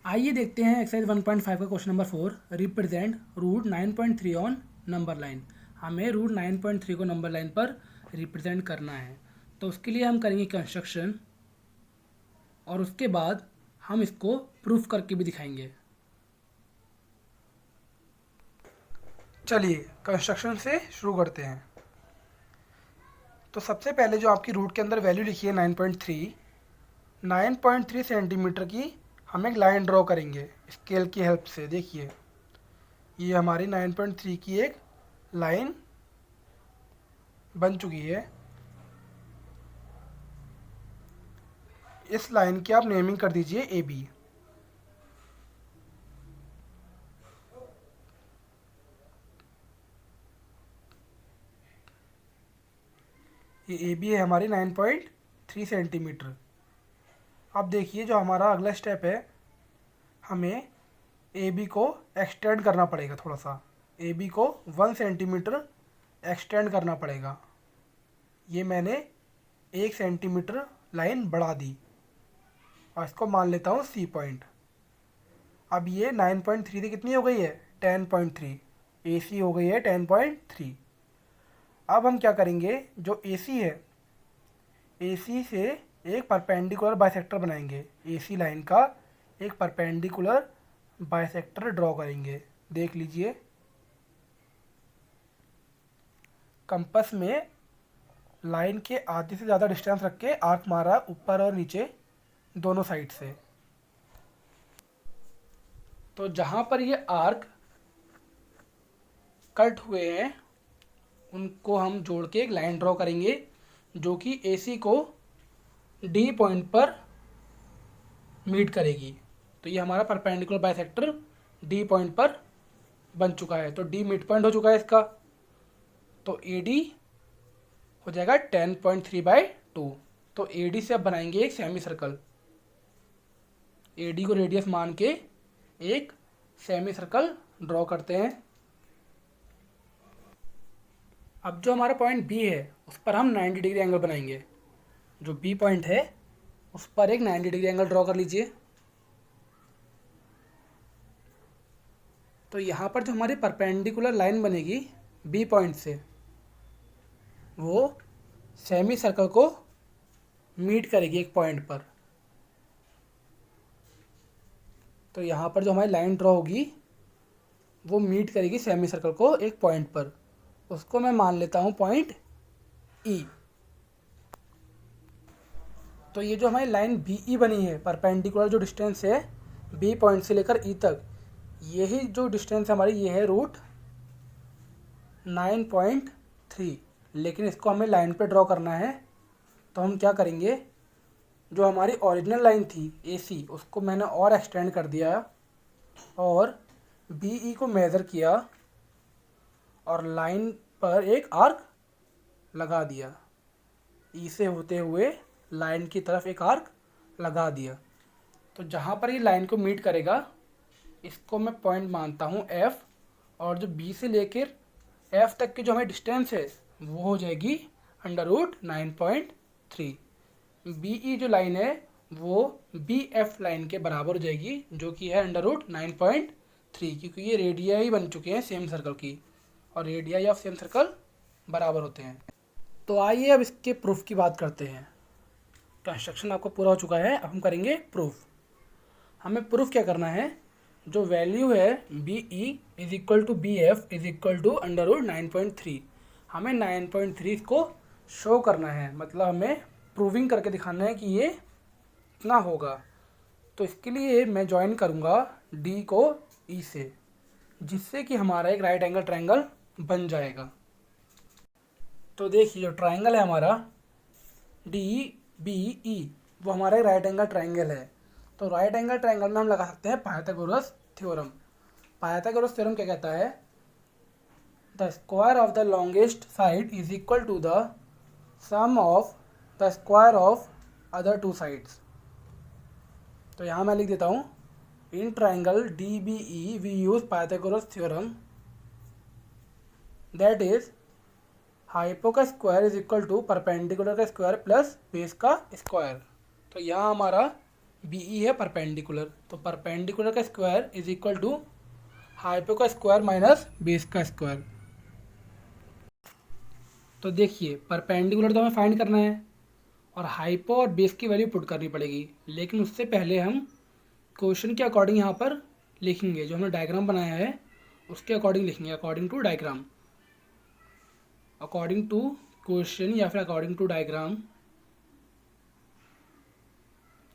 आइए देखते हैं एक्सरसाइज 1.5 का question number 4। Represent root 9.3 on number line. हमें रूट 9.3 को नंबर लाइन पर रिप्रेजेंट करना है। तो उसके लिए हम करेंगे कंस्ट्रक्शन और उसके बाद हम इसको प्रूफ करके भी दिखाएंगे। चलिए कंस्ट्रक्शन से शुरू करते हैं। तो सबसे पहले जो आपकी रूट के अंदर वैल्यू लिखी है 9.3 सेंटीमीटर की हम एक लाइन ड्रॉ करेंगे स्केल की हेल्प से। देखिए ये हमारी 9.3 की एक लाइन बन चुकी है। इस लाइन की आप नेमिंग कर दीजिए ए बी। ये ए बी है हमारी 9.3 सेंटीमीटर। अब देखिए जो हमारा अगला स्टेप है, हमें ए बी को एक्सटेंड करना पड़ेगा। थोड़ा सा ए बी को 1 सेंटीमीटर एक्सटेंड करना पड़ेगा। ये मैंने 1 सेंटीमीटर लाइन बढ़ा दी और इसको मान लेता हूँ सी पॉइंट। अब ये 9.3 से कितनी हो गई है 10.3। ए सी हो गई है 10.3। अब हम क्या करेंगे, जो ए सी है ए सी से एक परपेंडिकुलर बाइसेक्टर बनाएंगे। ए सी लाइन का एक परपेंडिकुलर बाइसेक्टर ड्रॉ करेंगे। देख लीजिए कंपास में लाइन के आधे से ज़्यादा डिस्टेंस रख के आर्क मारा ऊपर और नीचे दोनों साइड से। तो जहाँ पर ये आर्क कट हुए हैं उनको हम जोड़ के एक लाइन ड्रॉ करेंगे जो कि ए सी को डी पॉइंट पर मीट करेगी। तो ये हमारा परपेंडिकुलर बाइसेक्टर डी पॉइंट पर बन चुका है। तो डी मिड पॉइंट हो चुका है इसका। तो ए डी हो जाएगा 10.3/2। तो ए डी से अब बनाएंगे एक सेमी सर्कल। ए डी को रेडियस मान के एक सेमी सर्कल ड्रॉ करते हैं। अब जो हमारा पॉइंट बी है उस पर हम 90 डिग्री एंगल बनाएंगे। जो बी पॉइंट है उस पर एक 90 डिग्री एंगल ड्रॉ कर लीजिए। तो यहाँ पर जो हमारी परपेंडिकुलर लाइन बनेगी बी पॉइंट से, वो सेमी सर्कल को मीट करेगी एक पॉइंट पर। तो यहाँ पर जो हमारी लाइन ड्रॉ होगी वो मीट करेगी सेमी सर्कल को एक पॉइंट पर। उसको मैं मान लेता हूँ पॉइंट ई। तो ये जो हमारी लाइन बी ई बनी है, परपेंडिकुलर जो डिस्टेंस है बी पॉइंट से लेकर ई तक, यही जो डिस्टेंस हमारी ये है रूट 9.3। लेकिन इसको हमें लाइन पे ड्रॉ करना है। तो हम क्या करेंगे, जो हमारी ओरिजिनल लाइन थी ए सी उसको मैंने और एक्सटेंड कर दिया और बी ई को मेज़र किया और लाइन पर एक आर्क लगा दिया। ई से होते हुए लाइन की तरफ एक आर्क लगा दिया। तो जहाँ पर ये लाइन को मीट करेगा इसको मैं पॉइंट मानता हूँ एफ। और जो बी से लेकर एफ तक की जो हमारी डिस्टेंस है वो हो जाएगी √9.3। बी ई जो लाइन है वो बी एफ लाइन के बराबर हो जाएगी जो कि है √9.3, क्योंकि ये रेडियाई बन चुके हैं सेम सर्कल की और रेडियाई ऑफ सेम सर्कल बराबर होते हैं। तो आइए अब इसके प्रूफ की बात करते हैं। कंस्ट्रक्शन आपका पूरा हो चुका है, अब हम करेंगे प्रूफ। हमें प्रूफ क्या करना है, जो वैल्यू है B E is equal to B F is equal to √9.3, हमें 9.3 को शो करना है। मतलब हमें प्रूविंग करके दिखाना है कि ये इतना होगा। तो इसके लिए मैं ज्वाइन करूँगा डी को ई से, जिससे कि हमारा एक राइट एंगल ट्रायंगल बन जाएगा। तो देखिए जो ट्रायंगल है हमारा डी बी ई वो हमारा एक राइट एंगल ट्रायंगल है। तो राइट एंगल ट्रायंगल में हम लगा सकते हैं पाइथागोरस थ्योरम। पाइथागोरस थ्योरम क्या कहता है, the square of the longest side is equal to the sum of the square of other two sides. तो यहाँ मैं लिख देता हूँ, in triangle D B E we use Pythagoras theorem that is hypo का square is equal to perpendicular का square plus base का square. तो यहाँ हमारा बी ई है परपेंडिकुलर, तो परपेंडिकुलर का square is equal to hypo का स्क्वायर माइनस बेस का स्क्वायर। तो देखिए परपेंडिकुलर तो हमें फाइंड करना है और हाइपो और बेस की वैल्यू पुट करनी पड़ेगी, लेकिन उससे पहले हम क्वेश्चन के अकॉर्डिंग यहाँ पर लिखेंगे। जो हमने डायग्राम बनाया है उसके अकॉर्डिंग लिखेंगे, according to diagram, according to question या फिर अकॉर्डिंग टू डायग्राम।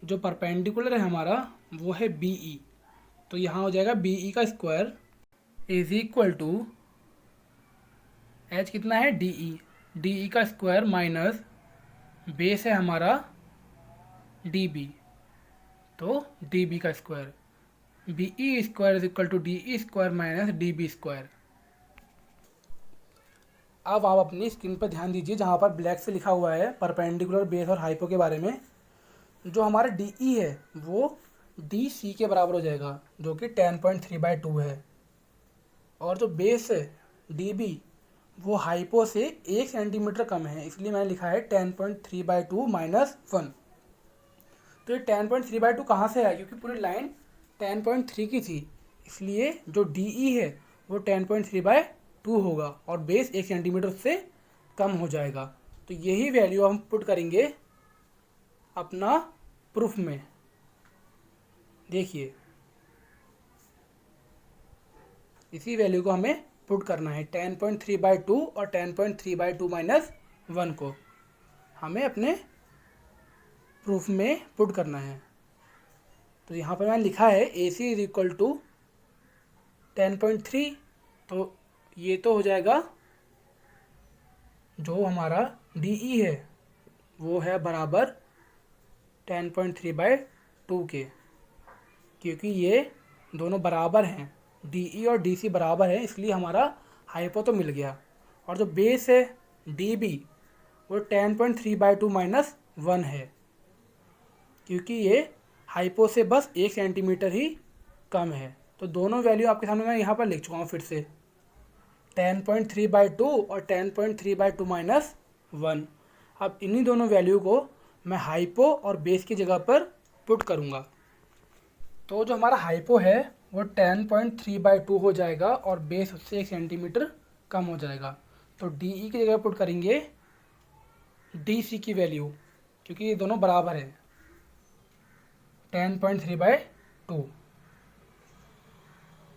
जो परपेंडिकुलर है हमारा वो है बी ई, तो यहाँ हो जाएगा बी ई का square is equal to H कितना है डी ई का स्क्वायर माइनस बेस है हमारा डी बी, तो डी बी का square, B E square is equal to D E square minus D B square. अब आप अपनी स्क्रीन पर ध्यान दीजिए जहाँ पर ब्लैक से लिखा हुआ है परपेंडिकुलर बेस और हाइपो के बारे में। जो हमारा डी ई है वो डी सी के बराबर हो जाएगा जो कि 10.3/2 है, और जो बेस है डी बी वो हाइपो से 1 सेंटीमीटर कम है, इसलिए मैंने लिखा है 10.3/2 माइनस 1। तो ये 10.3/2 कहाँ से आया, क्योंकि पूरी लाइन 10.3 की थी, इसलिए जो डी ई है वो 10.3/2 होगा और बेस 1 सेंटीमीटर से कम हो जाएगा। तो यही वैल्यू हम पुट करेंगे अपना प्रूफ में। देखिए इसी वैल्यू को हमें पुट करना है, 10.3/2 और 10.3/2 माइनस 1 को हमें अपने प्रूफ में पुट करना है। तो यहाँ पर मैंने लिखा है ए सी इज इक्वल टू 10.3, तो ये तो हो जाएगा जो हमारा डी ई है वो है बराबर 10.3/2 के, क्योंकि ये दोनों बराबर हैं, डी ई और डी सी बराबर है, इसलिए हमारा हाइपो तो मिल गया। और जो बेस है डी बी वो 10.3/2 माइनस 1 है, क्योंकि ये हाइपो से बस 1 सेंटीमीटर ही कम है। तो दोनों वैल्यू आपके सामने मैं यहाँ पर लिख चुका हूँ फिर से, 10.3/2 और 10.3/2 माइनस 1। अब इन्हीं दोनों वैल्यू को मैं हाइपो और बेस की जगह पर पुट करूँगा। तो जो हमारा हाइपो है वो 10.3/2 हो जाएगा और बेस उससे 1 सेंटीमीटर कम हो जाएगा। तो डी ई की जगह पुट करेंगे डी सी की वैल्यू, क्योंकि ये दोनों बराबर है, 10.3/2।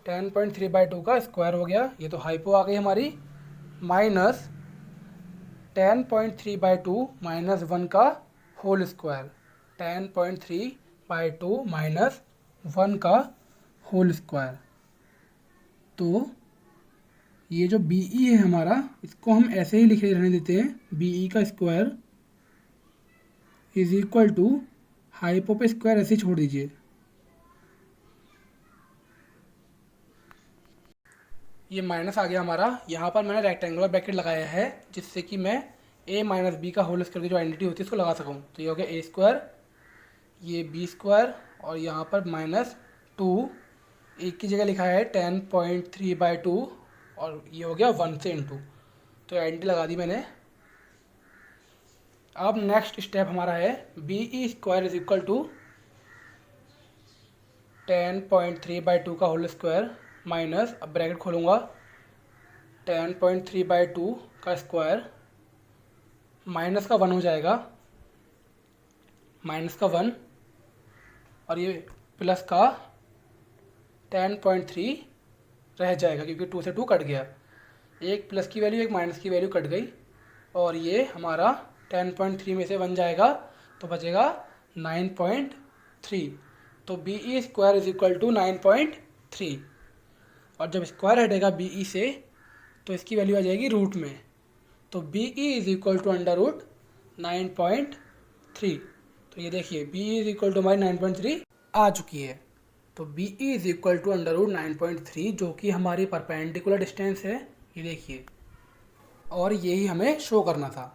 10.3/2 का स्क्वायर हो गया, ये तो हाइपो आ गई हमारी, माइनस 10.3/2 माइनस 1 का होल स्क्वायर, 10.3/2 माइनस 1 का होल स्क्वायर। तो ये जो बी ई है हमारा, इसको हम ऐसे ही लिखे रहने देते हैं, बी ई का square is equal to hypo पे स्क्वायर ऐसे ही छोड़ दीजिए। ये माइनस आ गया हमारा, यहाँ पर मैंने रेक्टेंगुलर ब्रैकेट लगाया है जिससे कि मैं a माइनस बी का होल स्क्वायर की जो आइडेंटिटी होती है उसको लगा सकूँ। तो ये हो गया a स्क्वायर, ये b स्क्वायर, और यहाँ पर -2, एक की जगह लिखा है 10.3/2 और ये हो गया 1 से इंटू, तो आइडेंटिटी लगा दी मैंने। अब नेक्स्ट स्टेप हमारा है B E square is equal to 10.3/2 का होल स्क्वायर माइनस, अब ब्रैकेट खोलूँगा, 10.3/2 का स्क्वायर माइनस का 1 हो जाएगा, माइनस का 1, और ये प्लस का 10.3 रह जाएगा क्योंकि 2 से 2 कट गया, एक प्लस की वैल्यू एक माइनस की वैल्यू कट गई, और ये हमारा 10.3 में से 1 जाएगा तो बचेगा 9.3। तो B E square is equal to 9.3, और जब स्क्वायर हटेगा बी ई से तो इसकी वैल्यू आ जाएगी रूट में, तो B E is equal to under root 9.3। तो ये देखिए B E is equal to हमारी 9.3 आ चुकी है। तो B E is equal to under root 9.3 जो कि हमारी परपेंडिकुलर डिस्टेंस है, ये देखिए, और यही हमें शो करना था।